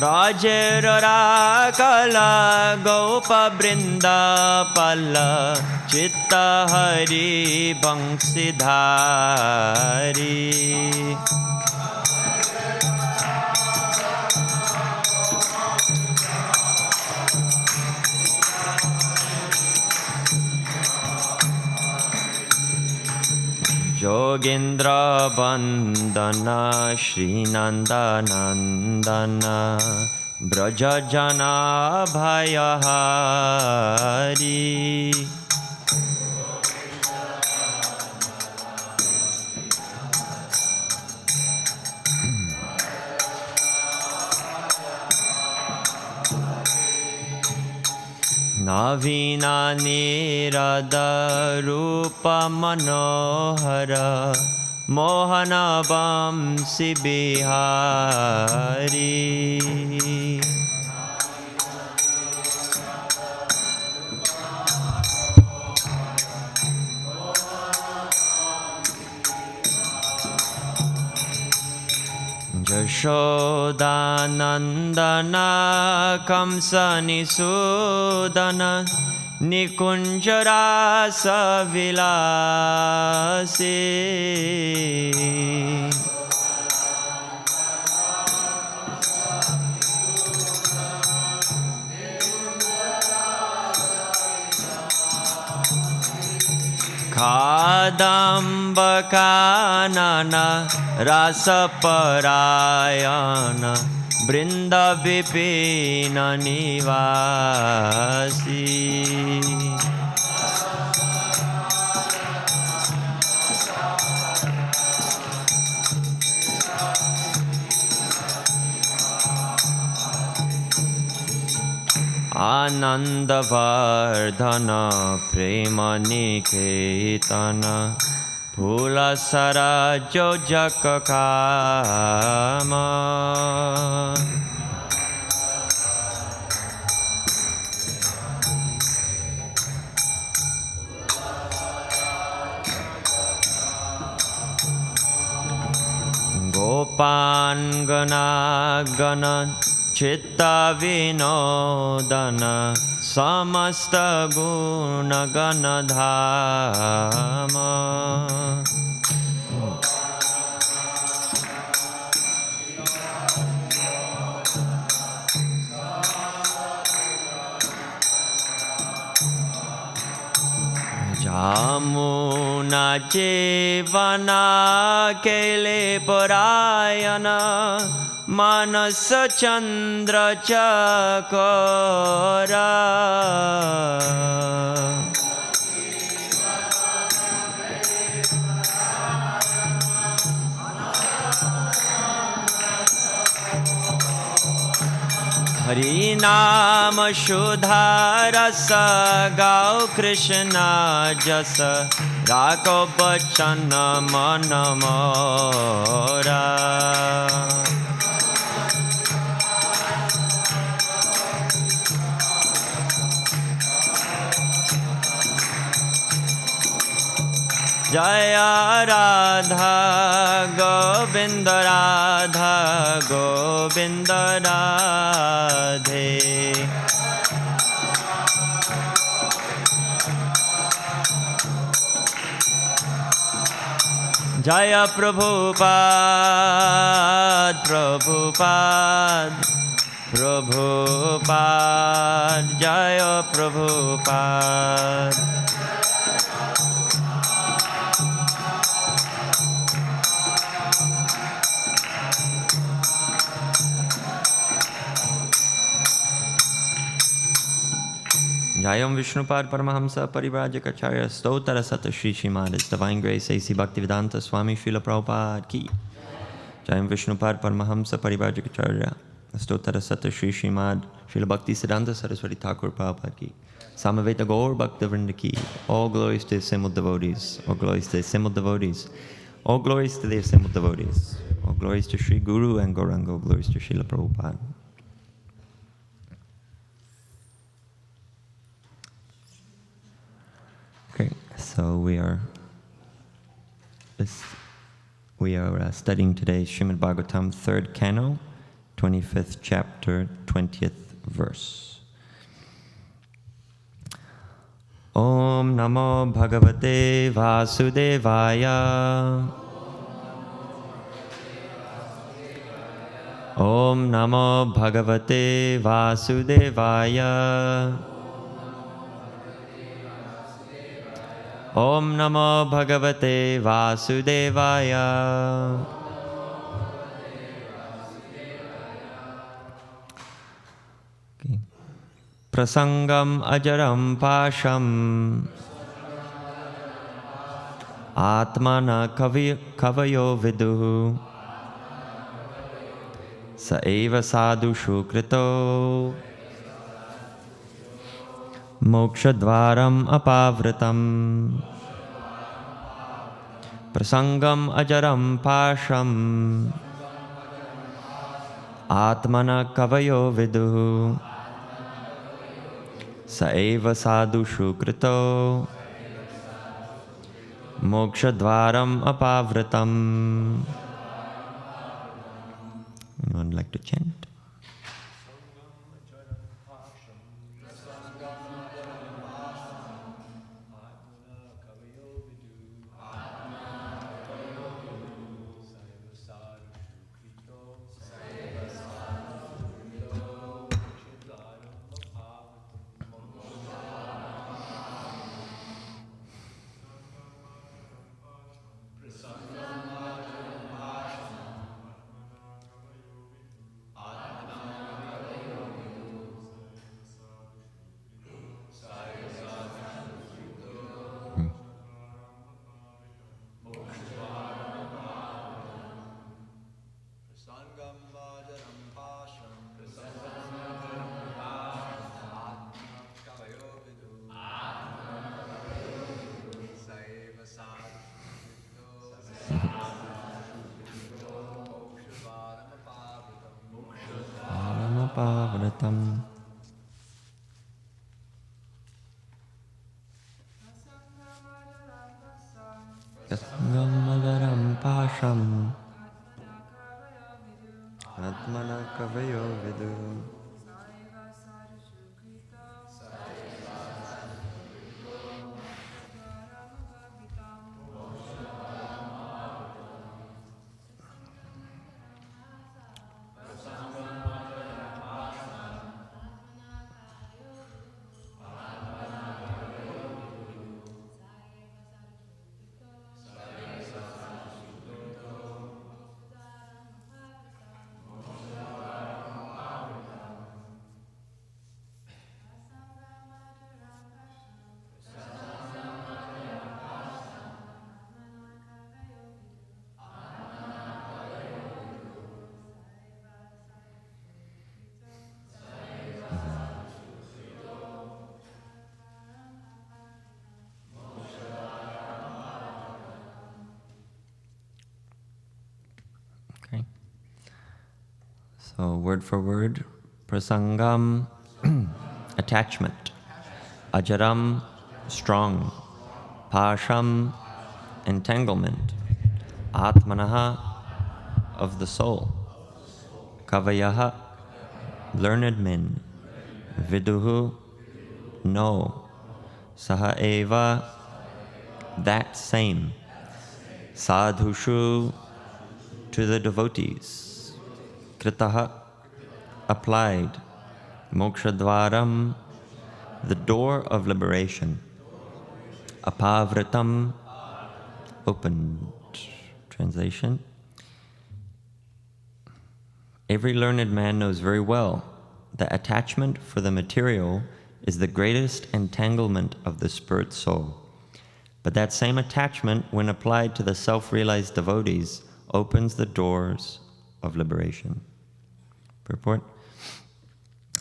Vraja gopa brinda pala chitta hari bangsidhari. Yogendra bandana Shrinanda nandana Vraja jana bhayahari. Navina nirada rupa manohara Mohana vamsi bihari. Yashodanandana kamsanisudana nikunjarasa vilasi. Kadamba kanana rasa parayana brinda vipina nivasi. Ananda vardhana prema niketana Phula sarajo jakakama. Gopan gana gana chitta vinodana samasta guna gana dhama. Jamuna jevana kele parayana manasa chandra chakara. Hari Nama Shudha Rasa Gau Krishna Jasa Rako Bachana Manamora. Jaya Radha Govinda Radha Govinda Radhe. Jaya Prabhupada, Prabhupada, Prabhupada, Jaya Prabhupada. Jayam Vishnupad Paramahamsa Parivrajacharya Stotara Sata Shri Śrimad. His Divine Grace A.C. Bhaktivedanta Swami Srila Prabhupada Ki. Jayam Vishnupad Paramahamsa Parivrajacharya Stotara Sata Shri Śrimad Srila Bhaktisiddhanta Saraswati Thakur Prabhupada Ki. Samaveta Gaur Bhaktivinoda Ki. All glories to the assembled devotees. All glories to the assembled devotees. All glories to the assembled devotees. All glories to Sri Guru and Gauranga. All glories to Srila Prabhupada. Okay, so we are studying today Śrimad Bhāgavatam, 3rd Canto, 25th chapter, 20th verse. Om Namo Bhagavate Vasudevaya. Om Namo Bhagavate Vasudevaya. Om Namo Bhagavate Vasudevaya. Okay. Prasangam ajaram pasham Atmana kavayo viduhu Sa eva sadhushu krito Mokshadvaram apavritam Prasangam ajaram pasham Atmana kavayo viduhu Sa eva sadhushu krito Mokshadvaram apavritam. Anyone would like to chant? Bhāgavatam. Prasangam pasham Atmana kavayo vidu Okay. So word for word, prasangam, attachment, ajaram, strong, pasham, entanglement, atmanaha, of the soul, kavayaha, learned men, viduhu, know, saha eva, that same, Sadhushu, to the devotees. Kritaha, applied. Mokshadvaram, the door of liberation. Apavritam, opened. Translation. Every learned man knows very well that attachment for the material is the greatest entanglement of the spirit soul. But that same attachment, when applied to the self-realized devotees, opens the doors of liberation. Purport.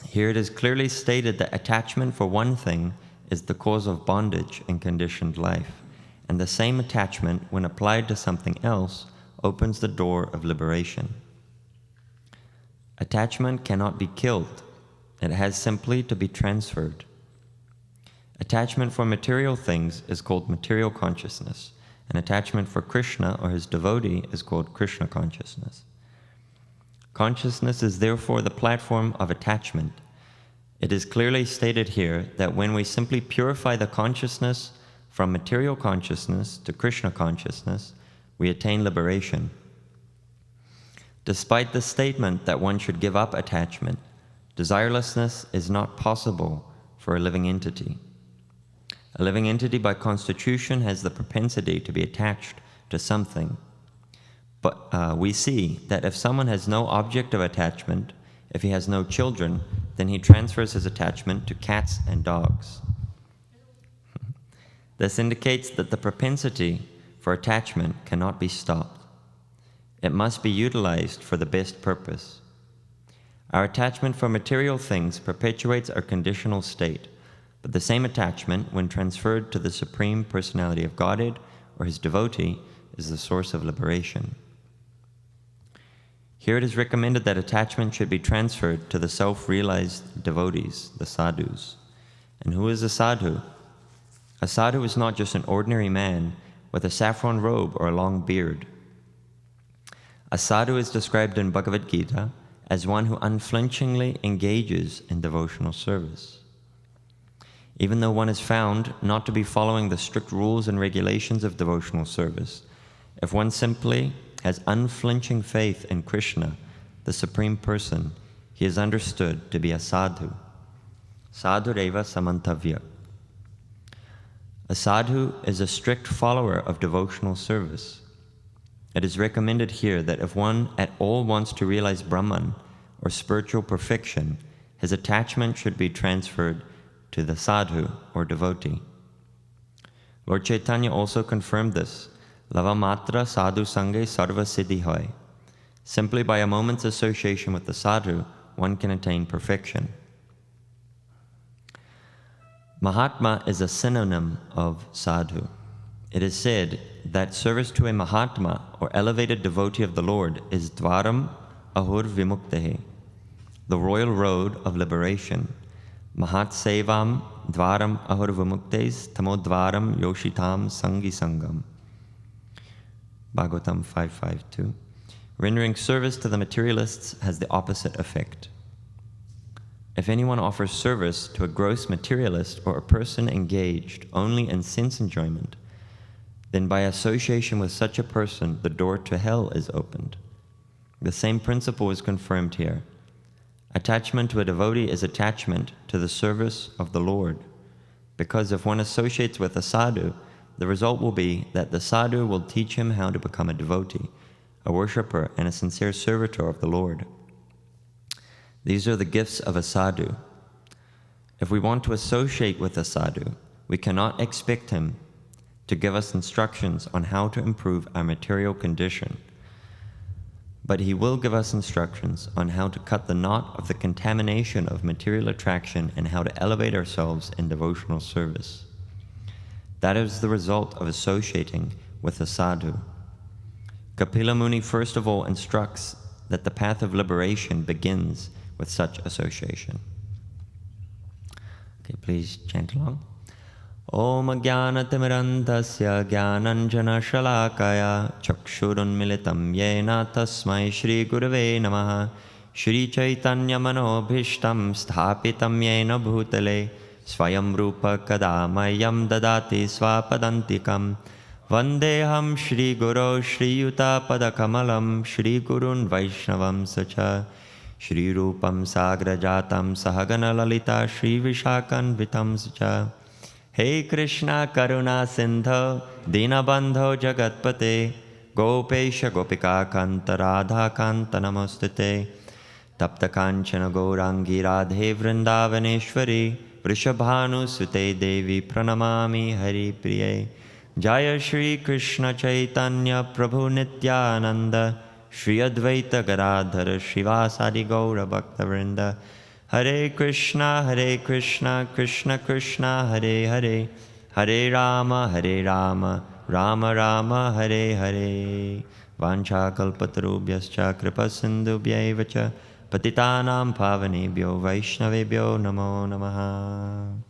Here it is clearly stated that attachment for one thing is the cause of bondage in conditioned life, and the same attachment, when applied to something else, opens the door of liberation. Attachment cannot be killed. It has simply to be transferred. Attachment for material things is called material consciousness, and attachment for Krishna or his devotee is called Krishna consciousness. Consciousness is therefore the platform of attachment. It is clearly stated here that when we simply purify the consciousness from material consciousness to Krishna consciousness, we attain liberation. Despite the statement that one should give up attachment, desirelessness is not possible for a living entity. A living entity by constitution has the propensity to be attached to something. But we see that if someone has no object of attachment, if he has no children, then he transfers his attachment to cats and dogs. This indicates that the propensity for attachment cannot be stopped. It must be utilized for the best purpose. Our attachment for material things perpetuates our conditional state, but the same attachment, when transferred to the Supreme Personality of Godhead or his devotee, is the source of liberation. Here it is recommended that attachment should be transferred to the self-realized devotees, the sadhus. And who is a sadhu? A sadhu is not just an ordinary man with a saffron robe or a long beard. A sadhu is described in Bhagavad Gita as one who unflinchingly engages in devotional service. Even though one is found not to be following the strict rules and regulations of devotional service, if one simply has unflinching faith in Krishna, the Supreme Person, he is understood to be a sadhu. Sadhureva samantavya. A sadhu is a strict follower of devotional service. It is recommended here that if one at all wants to realize Brahman or spiritual perfection, his attachment should be transferred to the sadhu or devotee. Lord Chaitanya also confirmed this. Lava matra sadhu sange sarva siddhi hoy. Simply by a moment's association with the sadhu, one can attain perfection. Mahatma is a synonym of sadhu. It is said that service to a Mahatma or elevated devotee of the Lord is dvaram ahur vimuktehe, the royal road of liberation. Mahat sevam dvaram ahur vimuktes tamodvaram yoshitam sangi sangam. Bhāgavatam 5.5.2. Rendering service to the materialists has the opposite effect. If anyone offers service to a gross materialist or a person engaged only in sense enjoyment, then by association with such a person, the door to hell is opened. The same principle is confirmed here. Attachment to a devotee is attachment to the service of the Lord, because if one associates with a sadhu, the result will be that the sadhu will teach him how to become a devotee, a worshipper, and a sincere servitor of the Lord. These are the gifts of a sadhu. If we want to associate with a sadhu, we cannot expect him to give us instructions on how to improve our material condition, but he will give us instructions on how to cut the knot of the contamination of material attraction and how to elevate ourselves in devotional service. That is the result of associating with a sadhu. Kapila Muni first of all instructs that the path of liberation begins with such association. Okay, please chant along. Om Jnanatimirandasya Jnananjana Shalakaya Chakshurunmilitam Yena Tasmai Shri Gurave Namaha Shri Chaitanya Manobhishtam Sthapitam Yena Bhutale Swayam Rupa Kadamayam Dadati Swapadantikam Vandeham Shri Guru Shri Yuta Padakamalam Shri Gurun Vaishnavam Sacha Shri Rupam Sagra Jatam Sahagana Lalita Shri Vishakan Vitam Sacha. Hey Krishna Karuna Sindho Dinabandho Jagatpate Gopesha Gopika Kanta Radha Kanta Namostate Tapta Kanchana Gaurangi Radhe Vrindavaneshwari Vrishabhanu Sute Devi Pranamami Hari Priye. Jaya Shri Krishna Chaitanya Prabhu Nityananda Shri Advaita Gadadhara Shivasadi Gaura Bhakta Vrinda. Hare Krishna Krishna Krishna Hare Hare Hare Rama Rama Rama Hare Hare. Vancha kalpatarubhyascha kripa sindhubhyaiva cha patitanam pavanebhyo vaishnavebhyo namo namaha.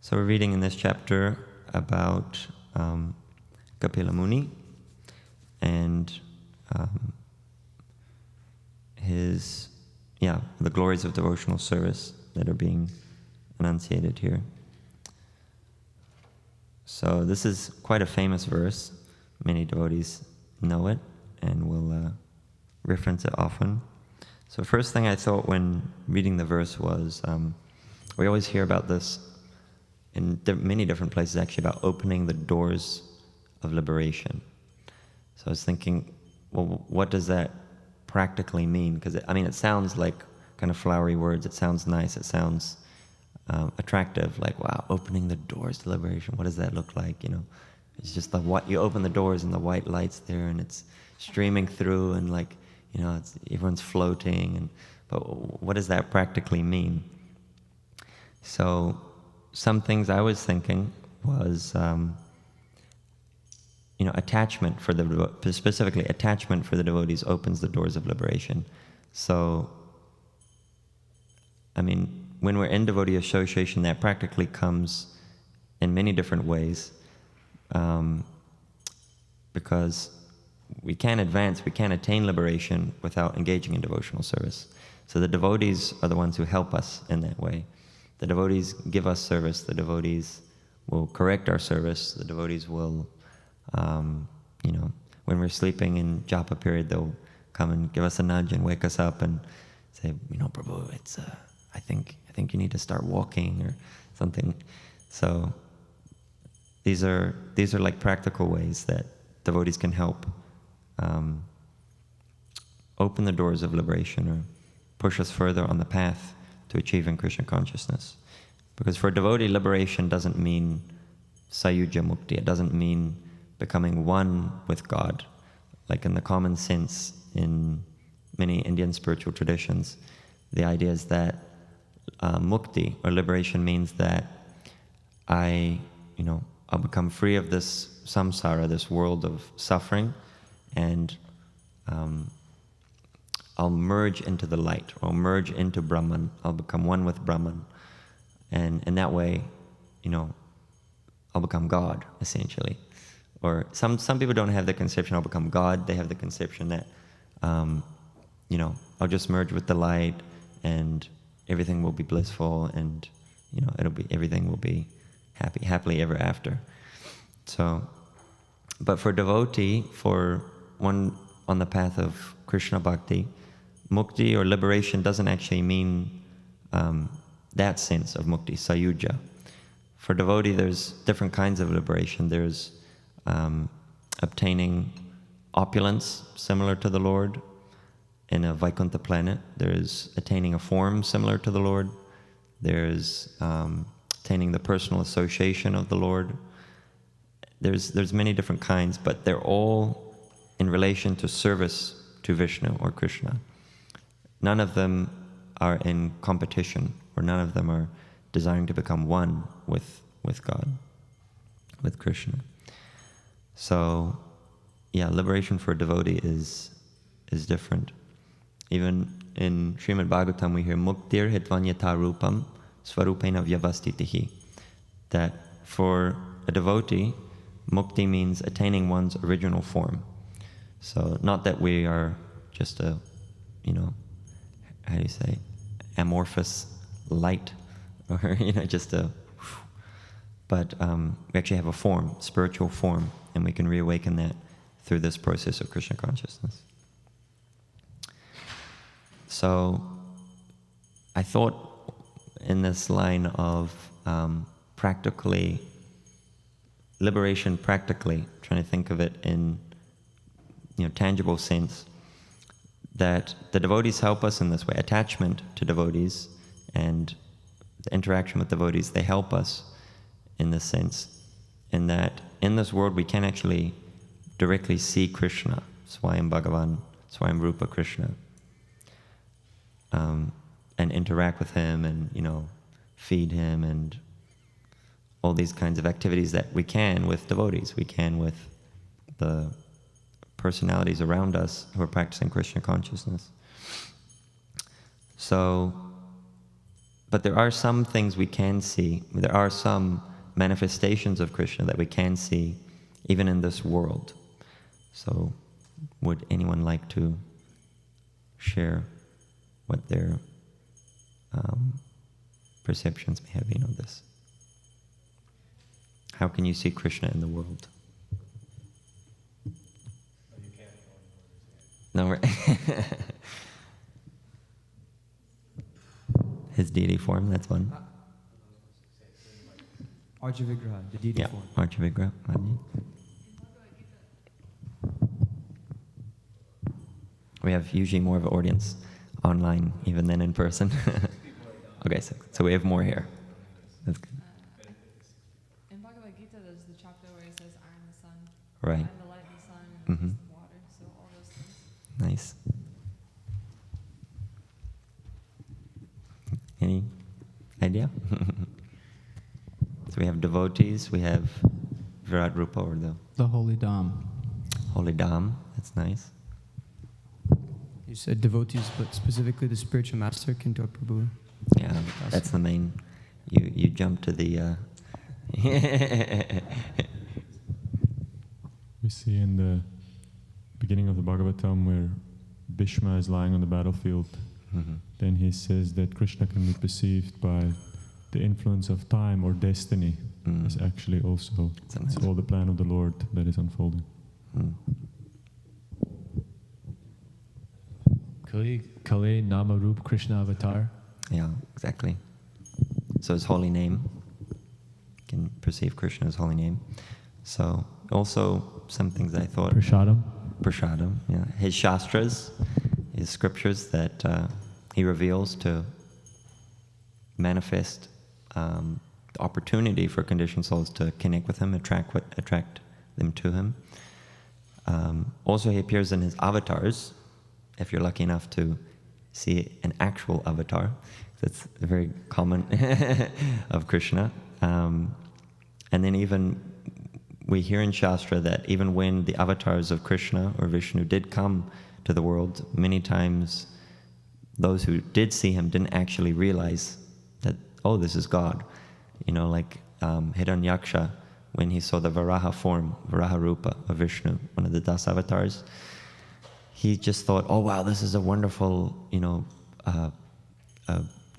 So we're reading in this chapter about Kapila Muni and the glories of devotional service that are being enunciated here. So this is quite a famous verse. Many devotees know it and will reference it often. So first thing I thought when reading the verse was, we always hear about this in many different places actually, about opening the doors of liberation. So I was thinking, well, what does that practically mean? Because it sounds like kind of flowery words. It sounds nice. It sounds attractive. Like, wow, opening the doors to liberation. What does that look like? It's just you open the doors and the white light's there and it's streaming through and everyone's floating. But what does that practically mean? So some things I was thinking was, attachment specifically attachment for the devotees opens the doors of liberation. So, when we're in devotee association, that practically comes in many different ways, because we can't advance, we can't attain liberation without engaging in devotional service. So the devotees are the ones who help us in that way. The devotees give us service, the devotees will correct our service, the devotees will, when we're sleeping in japa period, they'll come and give us a nudge and wake us up and say, Prabhu, it's, I think you need to start walking or something. So these are like practical ways that devotees can help open the doors of liberation or push us further on the path to achieving Krishna consciousness. Because for a devotee, liberation doesn't mean sayuja mukti. It doesn't mean becoming one with God. Like in the common sense in many Indian spiritual traditions, the idea is that mukti or liberation means that I'll become free of this samsara, this world of suffering, and I'll merge into the light, or I'll merge into Brahman. I'll become one with Brahman. And in that way, I'll become God, essentially. Or some people don't have the conception I'll become God. They have the conception that, I'll just merge with the light and everything will be blissful and, everything will be happily ever after. So, but for devotee, for one on the path of Krishna Bhakti, mukti or liberation doesn't actually mean that sense of mukti, sayuja. For devotee, there's different kinds of liberation. There's obtaining opulence similar to the Lord in a Vaikuntha planet. There's attaining a form similar to the Lord. There's attaining the personal association of the Lord. There's many different kinds, but they're all in relation to service to Vishnu or Krishna. None of them are in competition, or none of them are desiring to become one with God, with Krishna. So, liberation for a devotee is different. Even in Śrimad Bhāgavatam we hear muktir hitvanyata rupam svarupena vyavastitihi, that for a devotee, mukti means attaining one's original form. So not that we are just a, amorphous light, or just a but we actually have a form, spiritual form, and we can reawaken that through this process of Krishna consciousness. So I thought in this line of liberation practically, trying to think of it in tangible sense, that the devotees help us in this way. Attachment to devotees and the interaction with devotees, they help us in this sense, in that in this world we can actually directly see Krishna, Swayam Bhagavan, Swayam Rupa Krishna, and interact with him and feed him and all these kinds of activities that we can with devotees, we can with the personalities around us who are practicing Krishna consciousness. So, but there are some things we can see, there are some manifestations of Krishna that we can see even in this world. So, would anyone like to share what their perceptions may have been of this? How can you see Krishna in the world? No, his deity form, that's one. Archa Vigraha, the deity form. Archa Vigraha. We have usually more of an audience online even than in person. Okay, so we have more here. That's good. In Bhagavad Gita, there's the chapter where it says, I am the sun. Right. I am the light of the sun, and the water, so all those things. Nice. Any idea? So we have devotees, we have Virat Rupa, or the holy Dham. Holy Dham, that's nice. You said devotees, but specifically the spiritual master, Kinto Prabhu. Yeah, that's the main. You jump to the. We see in the beginning of the Bhagavatam where Bhishma is lying on the battlefield. Then he says that Krishna can be perceived by the influence of time or destiny. It's actually also it's all the plan of the Lord that is unfolding. Kale Nama Rup Krishna Avatar. Yeah, exactly. So his holy name, you can perceive Krishna's holy name. So also some things I thought. Prashadam, yeah. His shastras, his scriptures that he reveals to manifest the opportunity for conditioned souls to connect with him, attract them to him. Also he appears in his avatars, if you're lucky enough to see an actual avatar. That's very common of Krishna. And then even we hear in Shastra that even when the avatars of Krishna or Vishnu did come to the world, many times those who did see him didn't actually realize that, oh, this is God. Like Hiranyaksha, when he saw the Varaha form, Varaha Rupa of Vishnu, one of the Das avatars, he just thought, oh wow, this is a wonderful, a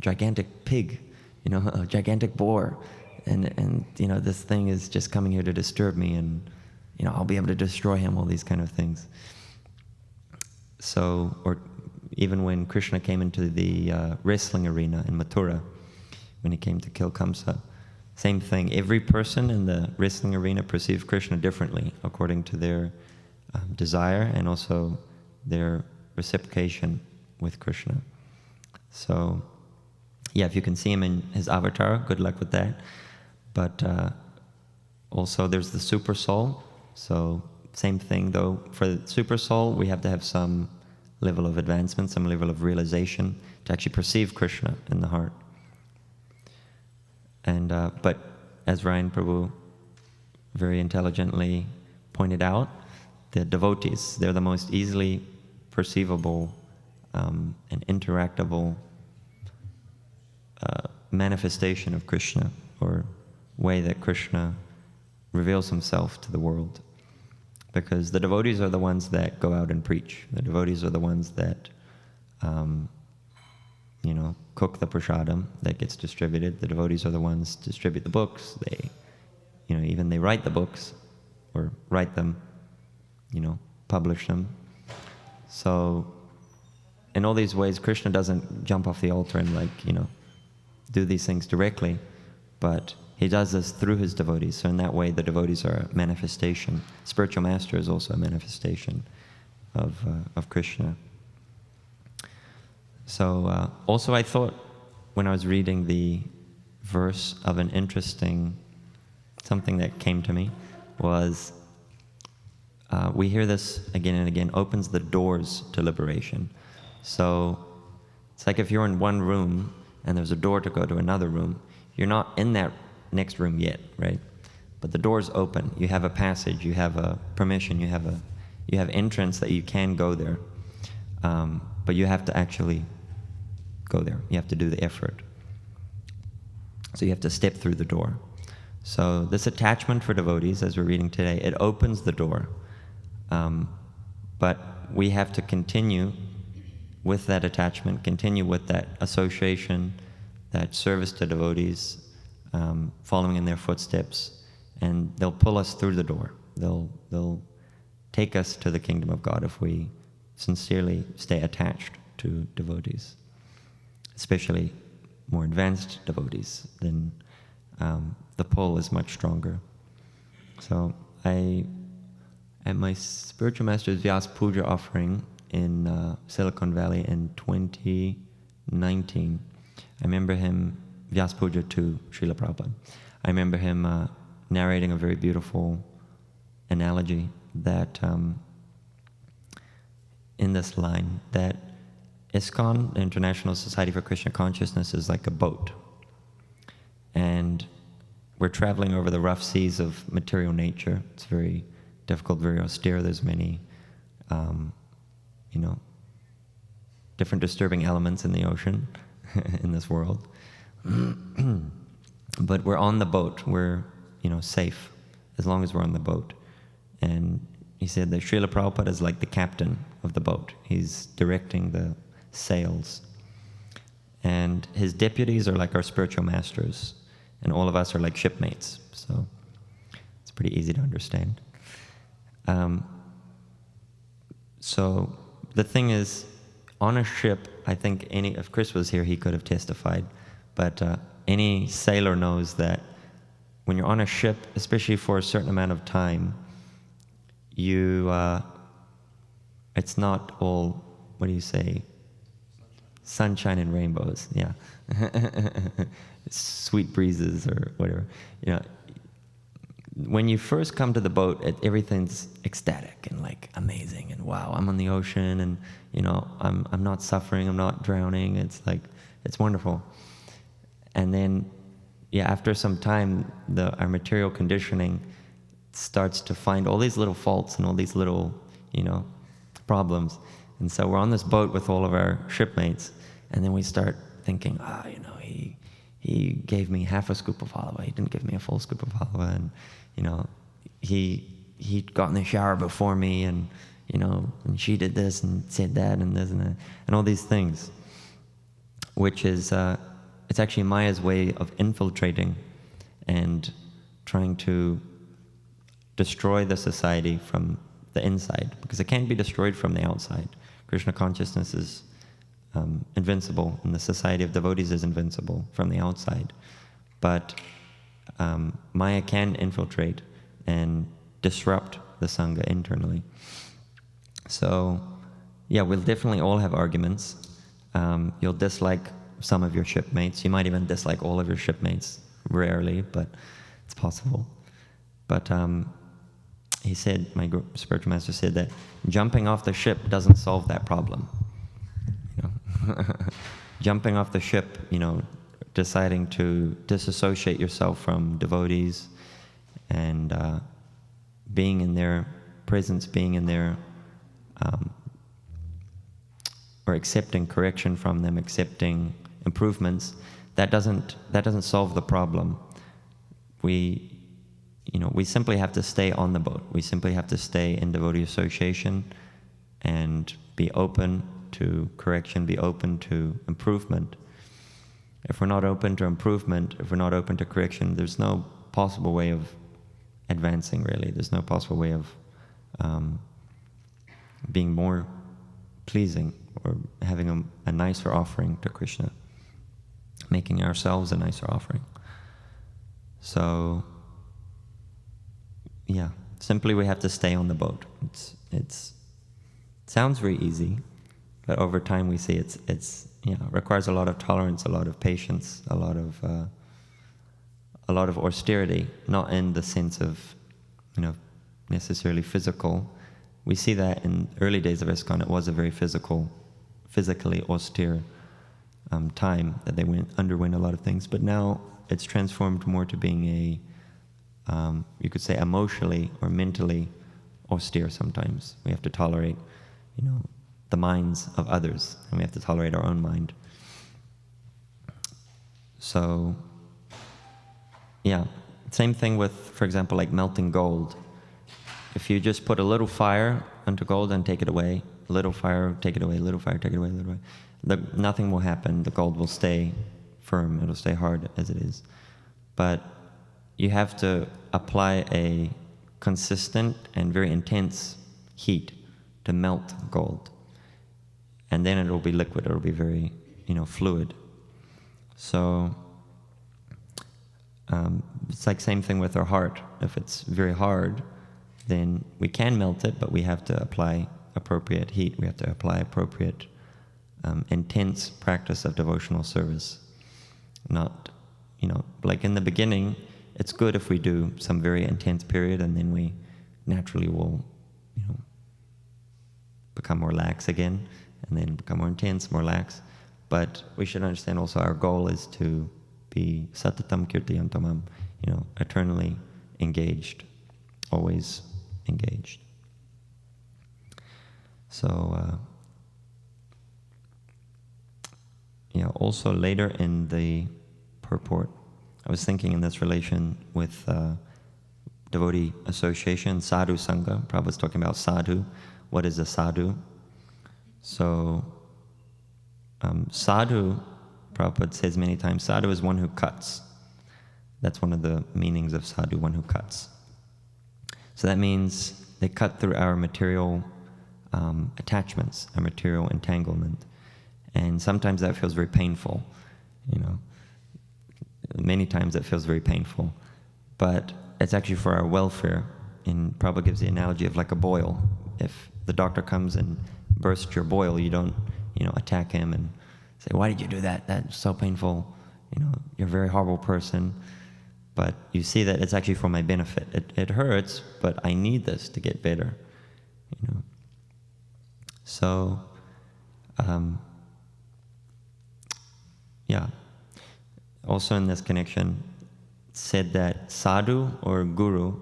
gigantic pig, a gigantic boar, and this thing is just coming here to disturb me, and I'll be able to destroy him, all these kind of things. So, or even when Krishna came into the wrestling arena in Mathura, when he came to kill Kamsa, same thing. Every person in the wrestling arena perceived Krishna differently according to their desire and also their reciprocation with Krishna. So, yeah, if you can see him in his avatar, good luck with that. But also there's the super soul. So same thing, though. For the super soul, we have to have some level of advancement, some level of realization to actually perceive Krishna in the heart. And but as Ryan Prabhu very intelligently pointed out, the devotees, they're the most easily perceivable and interactable manifestation of Krishna, or way that Krishna reveals himself to the world. Because the devotees are the ones that go out and preach. The devotees are the ones that, cook the prasadam that gets distributed. The devotees are the ones distribute the books. They, even they write the books, or write them, publish them. So in all these ways, Krishna doesn't jump off the altar and do these things directly, but he does this through his devotees. So in that way, the devotees are a manifestation. Spiritual master is also a manifestation of Krishna. So also I thought, when I was reading the verse, of an interesting, something that came to me was, we hear this again and again, opens the doors to liberation. So it's like if you're in one room and there's a door to go to another room, you're not in that next room yet, right? But the door's open. You have a passage, you have a permission, you have entrance that you can go there. But you have to actually go there. You have to do the effort. So you have to step through the door. So this attachment for devotees, as we're reading today, it opens the door. But we have to continue with that attachment, continue with that association, that service to devotees, following in their footsteps, and they'll pull us through the door. They'll take us to the kingdom of God if we sincerely stay attached to devotees, especially more advanced devotees. Then the pull is much stronger. So at my spiritual master's Vyas Puja offering in Silicon Valley in 2019, I remember him, Vyas Puja to Srila Prabhupada, I remember him narrating a very beautiful analogy that in this line, that ISKCON, the International Society for Krishna Consciousness, is like a boat. And we're traveling over the rough seas of material nature. It's very difficult, very austere. There's many, different disturbing elements in the ocean, in this world. But we're on the boat. We're, safe as long as we're on the boat. And he said that Srila Prabhupada is like the captain of the boat. He's directing the sails. And his deputies are like our spiritual masters. And all of us are like shipmates. So it's pretty easy to understand. So the thing is, on a ship, I think if Chris was here, he could have testified. But any sailor knows that when you're on a ship, especially for a certain amount of time, it's not all, what do you say? Sunshine and rainbows, yeah. Sweet breezes or whatever. When you first come to the boat, everything's ecstatic and amazing, and wow, I'm on the ocean, and I'm not suffering, I'm not drowning. It's wonderful. And then, after some time, our material conditioning starts to find all these little faults and all these little, problems. And so we're on this boat with all of our shipmates, and then we start thinking, he gave me half a scoop of halva, he didn't give me a full scoop of halva, and he got in the shower before me, and and she did this and said that and this and that, and all these things, which is it's actually Maya's way of infiltrating and trying to destroy the society from the inside, because it can't be destroyed from the outside. Krishna consciousness is invincible, and the society of devotees is invincible from the outside. But Maya can infiltrate and disrupt the Sangha internally. So, we'll definitely all have arguments. You'll dislike some of your shipmates. You might even dislike all of your shipmates, rarely, but it's possible. But he said, my spiritual master said, that jumping off the ship doesn't solve that problem. Jumping off the ship, deciding to disassociate yourself from devotees and being in their presence, being in their, or accepting correction from them, accepting improvements, that doesn't solve the problem. We simply have to stay on the boat. We simply have to stay in devotee association and be open to correction, be open to improvement. If we're not open to improvement, if we're not open to correction, there's no possible way of advancing, really. There's no possible way of being more pleasing or having a nicer offering to Krishna, making ourselves a nicer offering. So, yeah, simply we have to stay on the boat. It sounds very easy, but over time we see it's requires a lot of tolerance, a lot of patience, a lot of austerity, not in the sense of, necessarily physical. We see that in early days of ISKCON, it was a very physically austere time that they underwent a lot of things. But now it's transformed more to being you could say emotionally or mentally austere sometimes. We have to tolerate, the minds of others, and we have to tolerate our own mind. So, yeah, same thing with, for example, like melting gold. If you just put a little fire onto gold and take it away, a little fire, take it away, a little fire, take it away, a little away, nothing will happen. The gold will stay firm, it'll stay hard as it is. But you have to apply a consistent and very intense heat to melt gold. And then it'll be liquid, it'll be very, fluid. So, it's like same thing with our heart. If it's very hard, then we can melt it, but we have to apply appropriate heat. We have to apply appropriate intense practice of devotional service. Not, like in the beginning, it's good if we do some very intense period, and then we naturally will, become more lax again, and then become more intense, more lax. But we should understand also our goal is to be satatam kirtayantamam, eternally engaged, always engaged. So, also later in the purport, I was thinking in this relation with devotee association, sadhu sangha. Prabhu was talking about sadhu. What is a sadhu? So, sadhu, Prabhupada says many times, sadhu is one who cuts. That's one of the meanings of sadhu, one who cuts. So that means they cut through our material attachments, our material entanglement. And sometimes that feels very painful, Many times it feels very painful. But it's actually for our welfare. And Prabhupada gives the analogy of like a boil. If the doctor comes and bursts your boil, you don't, attack him and say, "Why did you do that? That's so painful. You're a very horrible person." But you see that it's actually for my benefit. It hurts, but I need this to get better. So, also in this connection, it's said that sadhu or guru,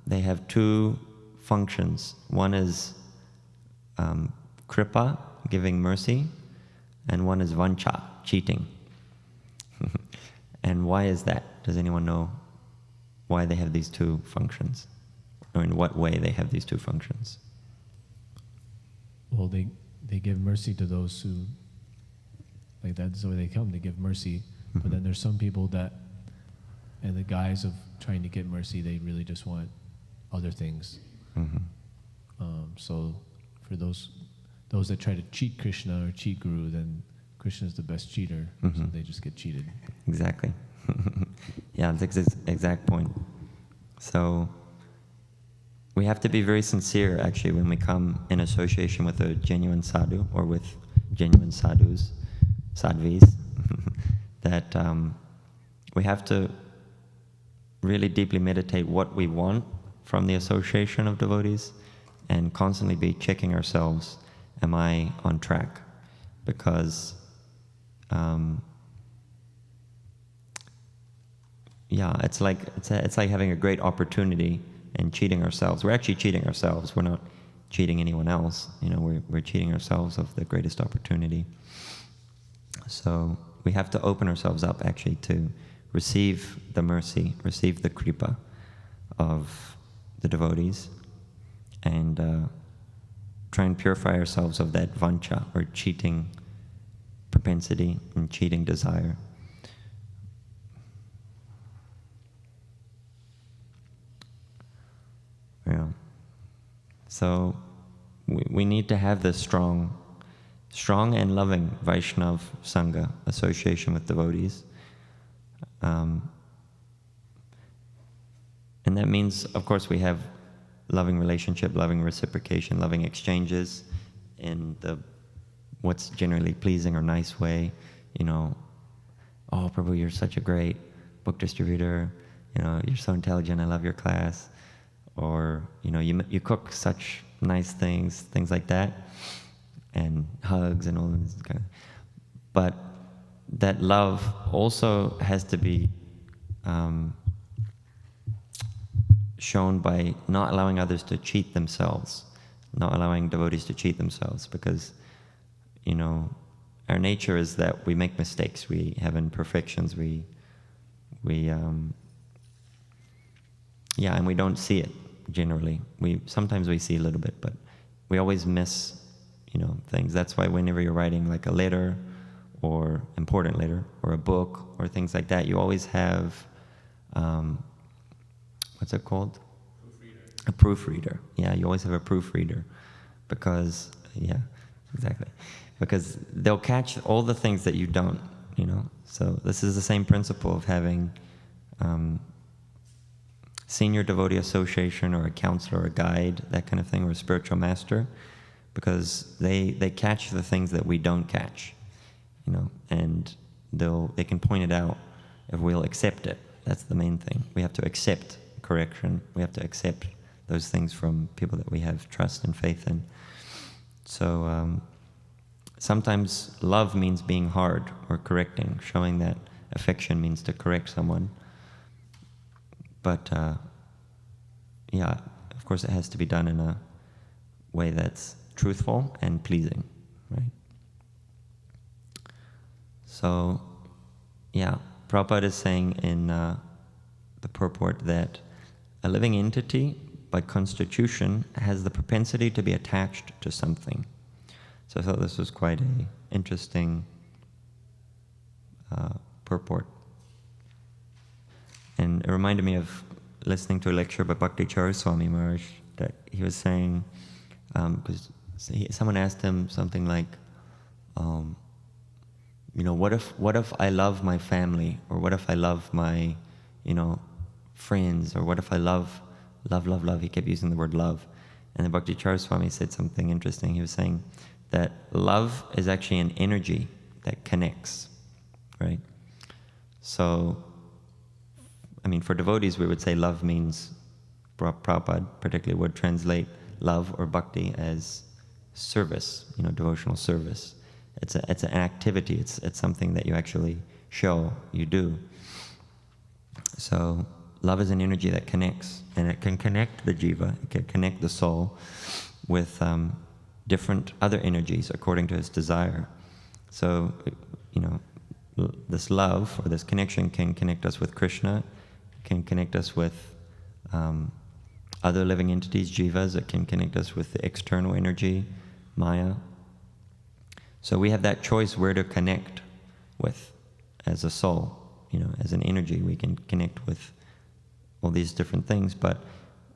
they have two functions. One is kripa, giving mercy, and one is vancha, cheating. And why is that? Does anyone know why they have these two functions? Or in what way they have these two functions? Well, they give mercy to those who, like that's the way they come, they give mercy. Mm-hmm. But then there's some people that, in the guise of trying to get mercy, they really just want other things. Mm-hmm. So for those that try to cheat Krishna or cheat Guru, then Krishna's the best cheater, mm-hmm. So they just get cheated. Exactly. Yeah, that's the exact point. So we have to be very sincere, actually, when we come in association with a genuine sadhu or with genuine sadhus, sadhvis, that we have to really deeply meditate what we want from the association of devotees and constantly be checking ourselves, am I on track? Because it's like having a great opportunity and cheating ourselves. We're actually cheating ourselves. We're not cheating anyone else. We're cheating ourselves of the greatest opportunity. So we have to open ourselves up actually to receive the mercy, receive the kripa of the devotees, and try and purify ourselves of that vancha, or cheating propensity and cheating desire. So we need to have this strong and loving Vaishnav Sangha, association with devotees. And that means, of course, we have loving relationship, loving reciprocation, loving exchanges in the what's generally pleasing or nice way. You know, oh, Prabhu, you're such a great book distributor. You know, you're so intelligent. I love your class. Or, you know, you cook such nice things like that, and hugs and all this kind of. But that love also has to be shown by not allowing others to cheat themselves, not allowing devotees to cheat themselves, because, you know, our nature is that we make mistakes, we have imperfections, and we don't see it generally. Sometimes we see a little bit, but we always miss, you know, things. That's why whenever you're writing like a letter, or important letter, or a book, or things like that, you always have, what's it called? Proofreader. A proofreader. Yeah, you always have a proofreader, because, yeah, exactly. Because they'll catch all the things that you don't, you know. So this is the same principle of having senior devotee association, or a counselor, or a guide, that kind of thing, or a spiritual master, because they catch the things that we don't catch, you know, and they can point it out if we'll accept it. That's the main thing. We have to accept correction. We have to accept those things from people that we have trust and faith in. So sometimes love means being hard or correcting, showing that affection means to correct someone. But yeah, of course it has to be done in a way that's truthful and pleasing, right? So, yeah, Prabhupada is saying in the purport that a living entity, by constitution, has the propensity to be attached to something. So I thought this was quite an interesting purport. And it reminded me of listening to a lecture by Bhakti Swami Maharaj, that he was saying, because someone asked him something like, you know, what if I love my family, or what if I love my, you know, friends, or what if I love, he kept using the word love. And then Bhakti Swami said something interesting. He was saying that love is actually an energy that connects, right? So, I mean, for devotees, we would say love means, Prabhupada particularly would translate love or bhakti as service, you know, devotional service. It's an activity. It's something that you actually show, you do. So love is an energy that connects, and it can connect the jiva, it can connect the soul with different other energies according to its desire. So, you know, this love or this connection can connect us with Krishna, can connect us with other living entities, jivas. It can connect us with the external energy, Maya. So we have that choice where to connect with as a soul, you know, as an energy. We can connect with all these different things, but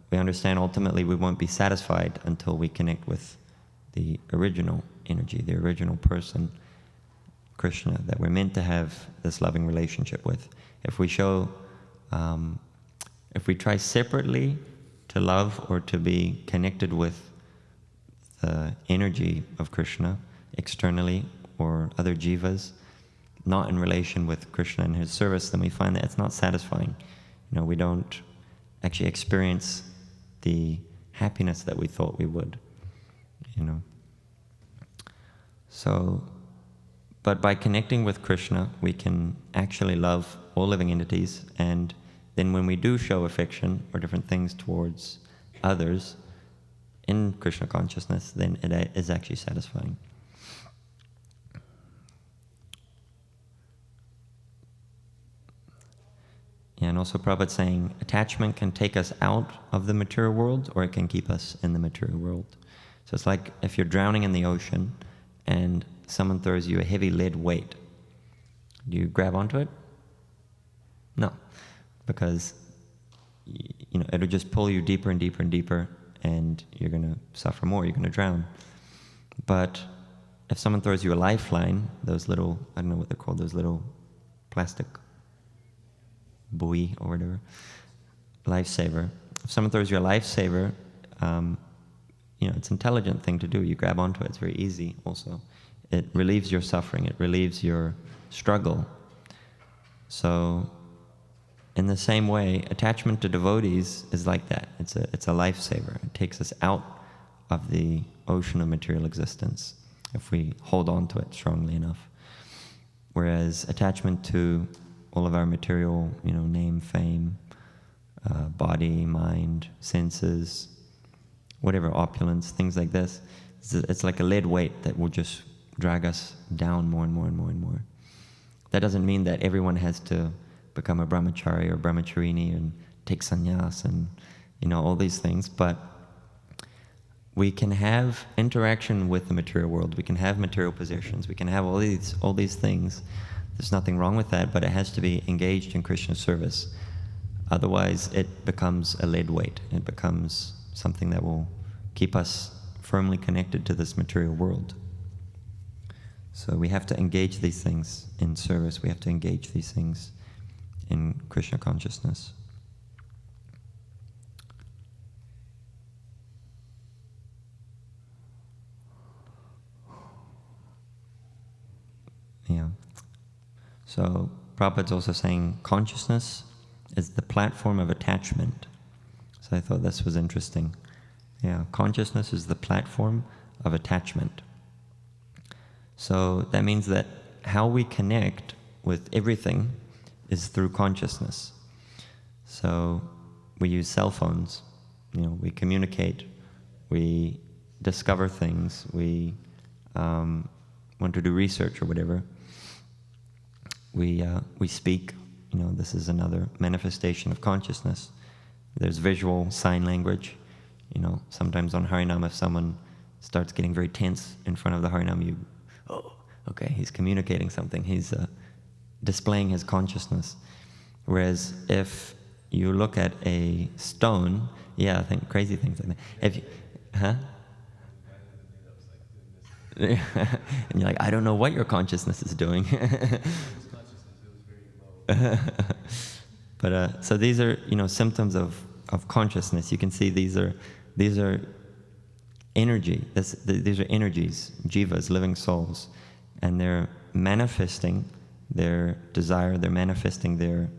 we understand ultimately we won't be satisfied until we connect with the original energy, the original person, Krishna, that we're meant to have this loving relationship with. If we try separately to love or to be connected with the energy of Krishna externally, or other jivas, not in relation with Krishna and his service, then we find that it's not satisfying. You know, we don't actually experience the happiness that we thought we would, you know. So, but by connecting with Krishna, we can actually love all living entities, and then when we do show affection or different things towards others in Krishna consciousness, then it is actually satisfying. And also Prabhupada saying, attachment can take us out of the material world, or it can keep us in the material world. So it's like if you're drowning in the ocean and someone throws you a heavy lead weight. Do you grab onto it? No, because you know it'll just pull you deeper and deeper and deeper, and and you're going to suffer more, you're going to drown. But if someone throws you a lifeline, those little, I don't know what they're called, those little plastic buoy or whatever, lifesaver. If someone throws you a lifesaver, it's an intelligent thing to do. You grab onto it. It's very easy also. It relieves your suffering. It relieves your struggle. So in the same way, attachment to devotees is like that. It's a lifesaver. It takes us out of the ocean of material existence if we hold on to it strongly enough. Whereas attachment to all of our material, name, fame, body, mind, senses, whatever, opulence, things like this, it's like a lead weight that will just drag us down more and more and more and more. That doesn't mean that everyone has to become a brahmachari or brahmacharini and take sannyas and all these things, but we can have interaction with the material world. We can have material possessions. We can have all these things. There's nothing wrong with that, but it has to be engaged in Krishna service. Otherwise, it becomes a lead weight. It becomes something that will keep us firmly connected to this material world. So we have to engage these things in service. We have to engage these things in Krishna consciousness. Yeah. So Prabhupada's also saying consciousness is the platform of attachment. So I thought this was interesting. Yeah, consciousness is the platform of attachment. So that means that how we connect with everything is through consciousness. So we use cell phones, we communicate, we discover things, we want to do research or whatever. We speak, this is another manifestation of consciousness. There's visual sign language. Sometimes on Harinam, if someone starts getting very tense in front of the Harinam, okay, he's communicating something. He's displaying his consciousness. Whereas if you look at a stone, I think crazy things like that. And you're like, I don't know what your consciousness is doing. But so these are symptoms of consciousness. You can see these are energy. These are energies, jivas, living souls, and they're manifesting their desire. They're manifesting their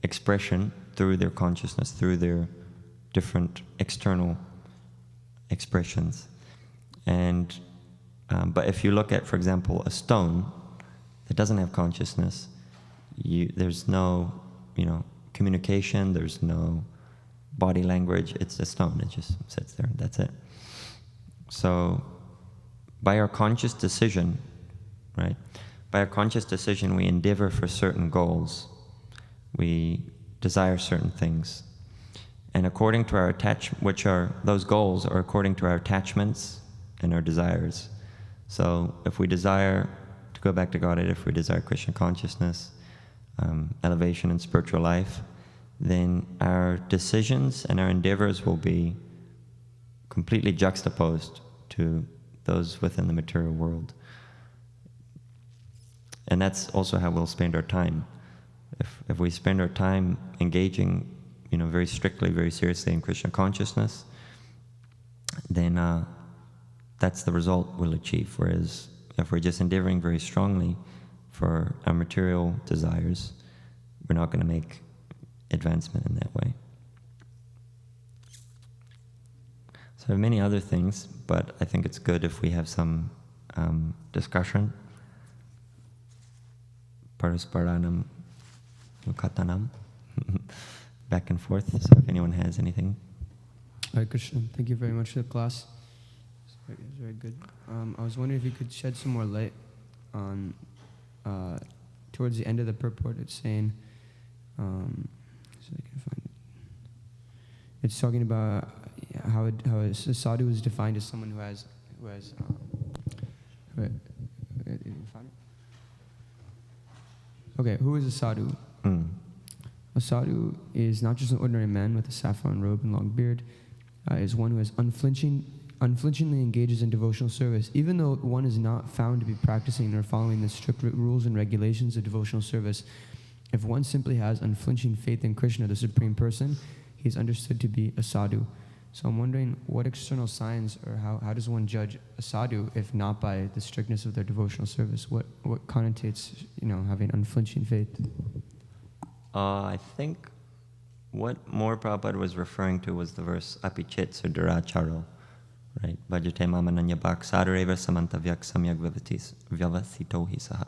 expression through their consciousness, through their different external expressions. And but if you look at, for example, a stone that doesn't have consciousness, there's no communication, there's no body language. It's a stone. It just sits there. That's it. So by our conscious decision, right? By our conscious decision, we endeavor for certain goals. We desire certain things. And according to our those goals are according to our attachments and our desires. So if we desire to go back to Godhead, if we desire Krishna consciousness, elevation in spiritual life, then our decisions and our endeavors will be completely juxtaposed to those within the material world. And that's also how we'll spend our time. If we spend our time engaging, very strictly, very seriously in Krishna consciousness, then that's the result we'll achieve. Whereas if we're just endeavoring very strongly for our material desires, we're not going to make advancement in that way. So I have many other things, but I think it's good if we have some discussion. Parasparanam Mukatanam. Back and forth. So if anyone has anything. Hare Krishna, thank you very much for the class. It's very good. I was wondering if you could shed some more light on, towards the end of the purport, it's saying, so I can find it. It's talking about how a sadhu is defined as someone who has you found it? Okay, who is a sadhu? A sadhu is not just an ordinary man with a saffron robe and long beard. Is one who is unflinchingly engages in devotional service, even though one is not found to be practicing or following the strict rules and regulations of devotional service. If one simply has unflinching faith in Krishna, the Supreme Person, he is understood to be a sadhu. So I'm wondering, what external signs, or how does one judge a sadhu if not by the strictness of their devotional service? What connotates, having unflinching faith? I think what more Prabhupada was referring to was the verse Apichit Suduracharo, right? Bhajate mamananya bhak sadureva samantavyak samyak vyavasito hi saha,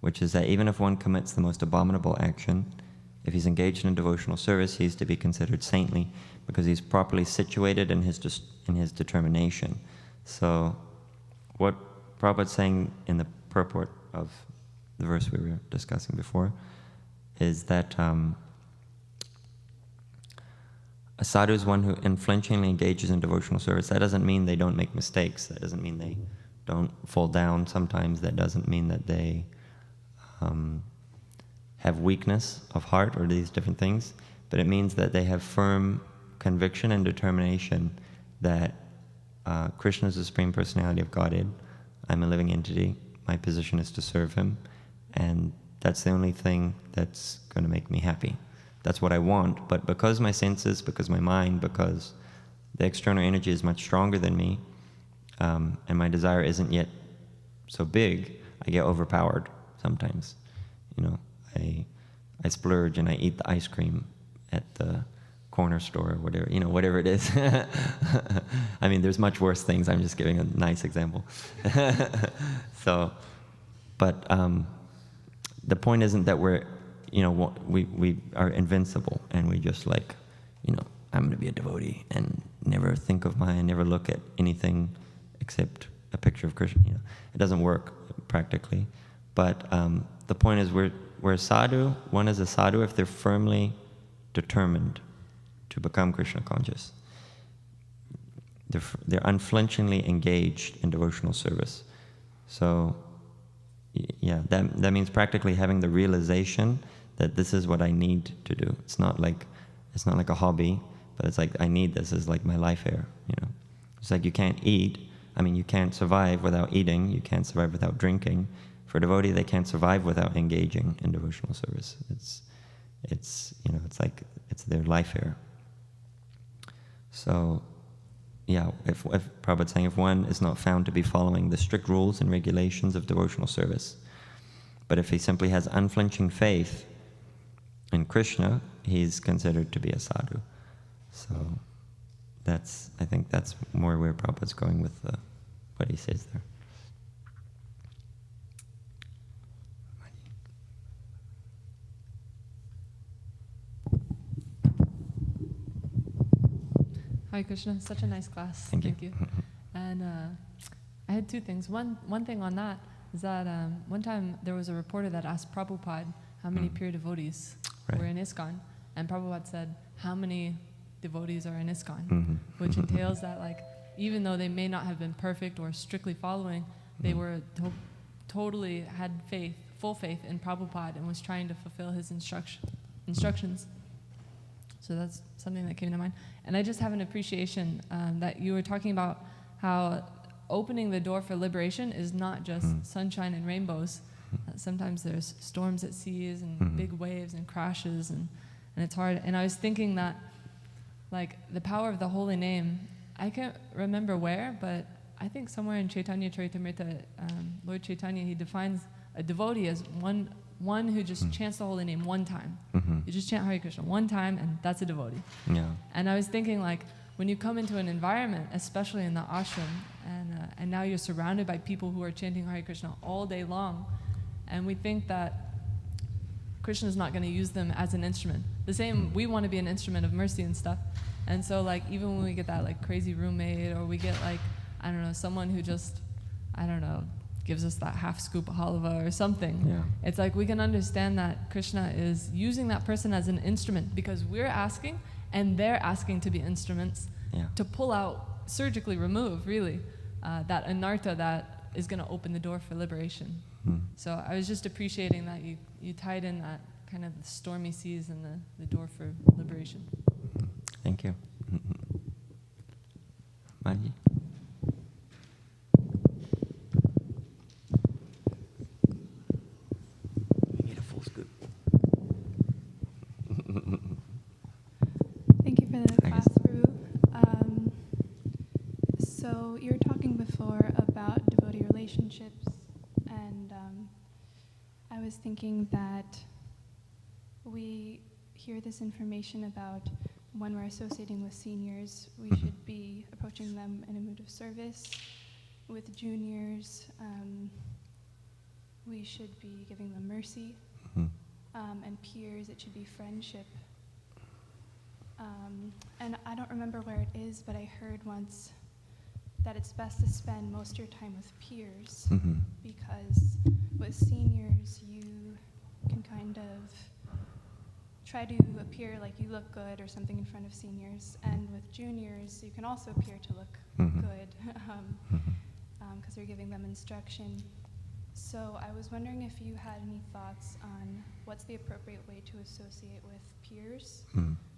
which is that even if one commits the most abominable action, if he's engaged in devotional service, he's to be considered saintly because he's properly situated in his determination. So what Prabhupada's saying in the purport of the verse we were discussing before is that a sadhu is one who unflinchingly engages in devotional service. That doesn't mean they don't make mistakes. That doesn't mean they don't fall down sometimes. That doesn't mean that they have weakness of heart or these different things. But it means that they have firm conviction and determination that Krishna is the Supreme Personality of Godhead. I'm a living entity. My position is to serve Him. And that's the only thing that's going to make me happy. That's what I want. But because my senses, because my mind, because the external energy is much stronger than me, and my desire isn't yet so big, I get overpowered sometimes. I splurge and I eat the ice cream at the corner store or whatever, whatever it is. I mean, there's much worse things. I'm just giving a nice example. But the point isn't that we are invincible and we just I'm going to be a devotee and never think of never look at anything except a picture of Krishna. It doesn't work practically. But the point is we're a sadhu. One is a sadhu if they're firmly determined to become Krishna conscious. They're unflinchingly engaged in devotional service. So, yeah, that means practically having the realization that this is what I need to do. It's not like a hobby, but it's like I need this as like my life air. It's like you can't eat. I mean, you can't survive without eating. You can't survive without drinking. For a devotee, they can't survive without engaging in devotional service. It's like it's their life air. So, yeah, if Prabhupada's saying if one is not found to be following the strict rules and regulations of devotional service, but if he simply has unflinching faith in Krishna, he's considered to be a sadhu. So I think that's more where Prabhupada's going with what he says there. Hare Krishna, such a nice class. Thank you. And I had two things. One thing on that is that one time there was a reporter that asked Prabhupada how many pure devotees were in ISKCON, and Prabhupada said, how many devotees are in ISKCON? Which entails that even though they may not have been perfect or strictly following, they were totally had full faith in Prabhupada and was trying to fulfill his instructions. So that's something that came to mind. And I just have an appreciation that you were talking about how opening the door for liberation is not just sunshine and rainbows. Sometimes there's storms at seas and big waves and crashes and it's hard. And I was thinking that the power of the holy name, I can't remember where, but I think somewhere in Chaitanya Charitamrita, Lord Chaitanya, he defines a devotee as one who just chants the holy name one time. You just chant Hare Krishna one time, and that's a devotee. Yeah. And I was thinking, when you come into an environment, especially in the ashram, and now you're surrounded by people who are chanting Hare Krishna all day long, and we think that Krishna's not going to use them as an instrument. The same, we want to be an instrument of mercy and stuff. And so, even when we get that, crazy roommate, or we get, someone who just, gives us that half scoop of halva or something. Yeah. It's we can understand that Krishna is using that person as an instrument because we're asking and they're asking to be instruments to pull out, surgically remove, really, that anartha that is going to open the door for liberation. So I was just appreciating that you tied in that kind of the stormy seas and the door for liberation. Thank you. Maji? You need a full scoop. Thank you for the class, Prabhu. So you were talking before about devotee relationships, and I was thinking that we hear this information about when we're associating with seniors, we should be approaching them in a mood of service. With juniors, we should be giving them mercy. And peers, it should be friendship. And I don't remember where it is, but I heard once that it's best to spend most of your time with peers, because with seniors, you can kind of try to appear like you look good or something in front of seniors. And with juniors, you can also appear to look good, because you're giving them instruction. So I was wondering if you had any thoughts on what's the appropriate way to associate with peers.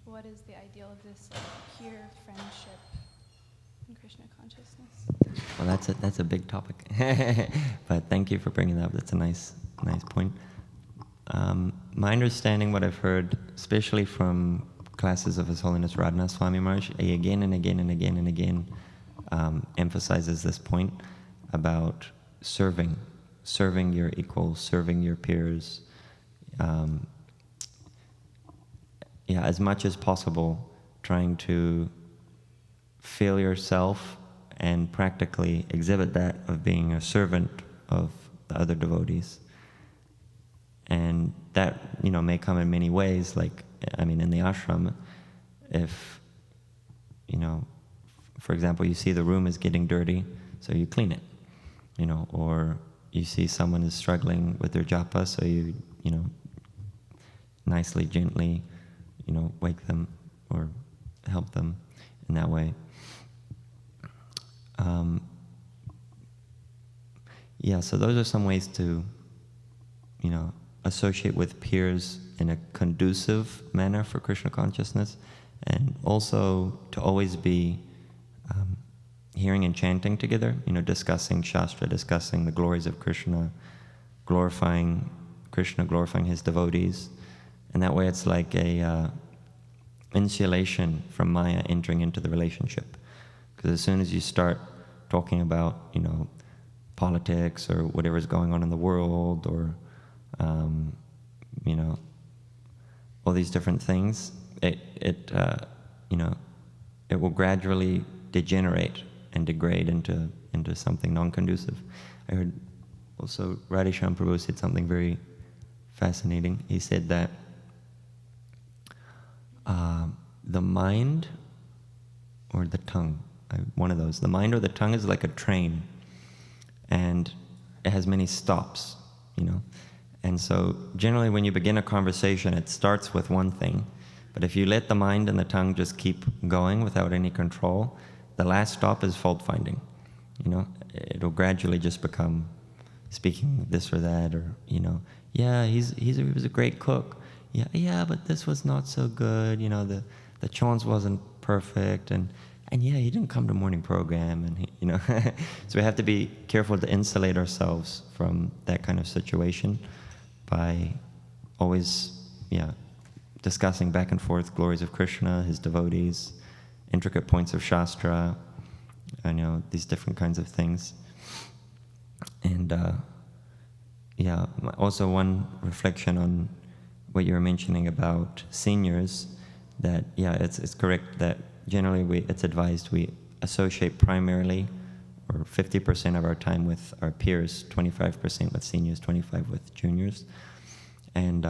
What is the ideal of this peer friendship in Krishna consciousness? Well, that's a big topic, but thank you for bringing that up. That's a nice point. My understanding, what I've heard, especially from classes of His Holiness Radhanath Swami Maharaj, he again and again and again and again emphasizes this point about serving your equals, serving your peers. As much as possible, trying to feel yourself and practically exhibit that of being a servant of the other devotees. And that, may come in many ways, like, in the ashram, if, for example, you see the room is getting dirty, so you clean it, or you see someone is struggling with their japa, so you nicely, gently, wake them or help them in that way. So those are some ways to, associate with peers in a conducive manner for Krishna consciousness, and also to always be hearing and chanting together, discussing Shastra, discussing the glories of Krishna, glorifying Krishna, glorifying his devotees. And that way it's like a insulation from Maya entering into the relationship. Because as soon as you start talking about, politics or whatever's going on in the world, or, all these different things, it will gradually degenerate and degrade into something non-conducive. I heard also Radhesham Prabhu said something very fascinating. He said that the mind or the tongue, one of those, the mind or the tongue is like a train, and it has many stops, And so generally when you begin a conversation, it starts with one thing. But if you let the mind and the tongue just keep going without any control, the last stop is fault finding. It'll gradually just become speaking this or that, or, he was a great cook. Yeah, but this was not so good. The chants wasn't perfect, and he didn't come to morning program, and so we have to be careful to insulate ourselves from that kind of situation by always, discussing back and forth glories of Krishna, his devotees, intricate points of Shastra, and these different kinds of things. And also one reflection on what you were mentioning about seniors, that it's correct that generally it's advised we associate primarily, or 50% of our time with our peers, 25% with seniors, 25% with juniors. And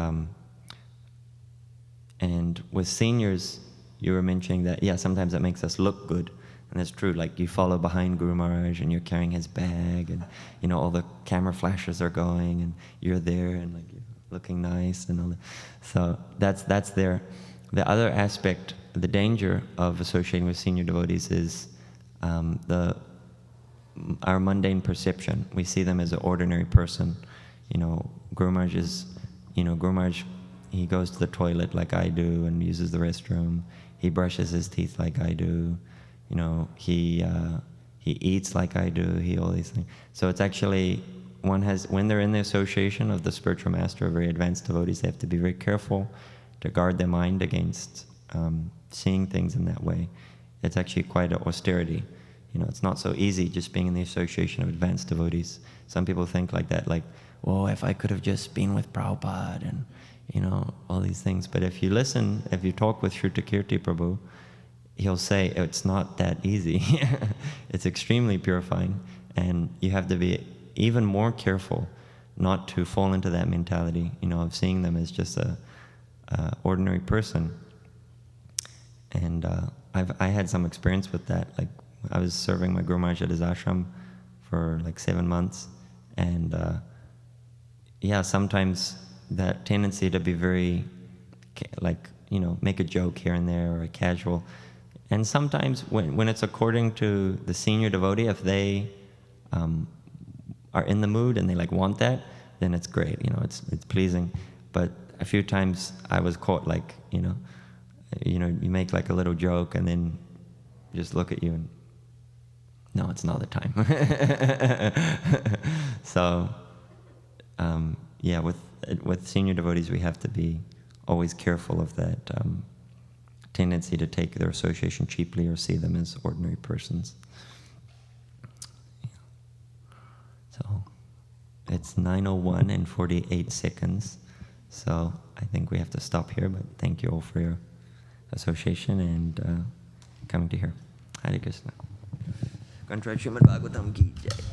with seniors, you were mentioning that, sometimes that makes us look good. And that's true, like you follow behind Guru Maharaj and you're carrying his bag, and all the camera flashes are going, and you're there and like you're looking nice and all that. So that's there. The other aspect, the danger of associating with senior devotees is our mundane perception. We see them as an ordinary person, Guru Maharaj is, Guru Maharaj, he goes to the toilet like I do and uses the restroom. He brushes his teeth like I do. He eats like I do. All these things. So it's actually, when they're in the association of the spiritual master or very advanced devotees, they have to be very careful to guard their mind against seeing things in that way. It's actually quite an austerity. It's not so easy just being in the association of advanced devotees. Some people think like that, like, well, if I could have just been with Prabhupada and, all these things. But if you listen, if you talk with Shrutakirti Prabhu, he'll say it's not that easy. It's extremely purifying, and you have to be even more careful not to fall into that mentality, of seeing them as just a ordinary person. And I had some experience with that. Like, I was serving my Guru Maharaj at his ashram for like 7 months, and sometimes that tendency to be very, make a joke here and there or a casual. And sometimes when it's according to the senior devotee, if they are in the mood and they want that, then it's great, it's pleasing. But a few times I was caught you make like a little joke and then just look at you and, no, it's not the time. So, with senior devotees, we have to be always careful of that tendency to take their association cheaply or see them as ordinary persons. So, it's 9:01 and 48 seconds. So, I think we have to stop here, but thank you all for your association and coming to here. Hare Krishna. Contra Śrimad Bhāgavatam ki jai.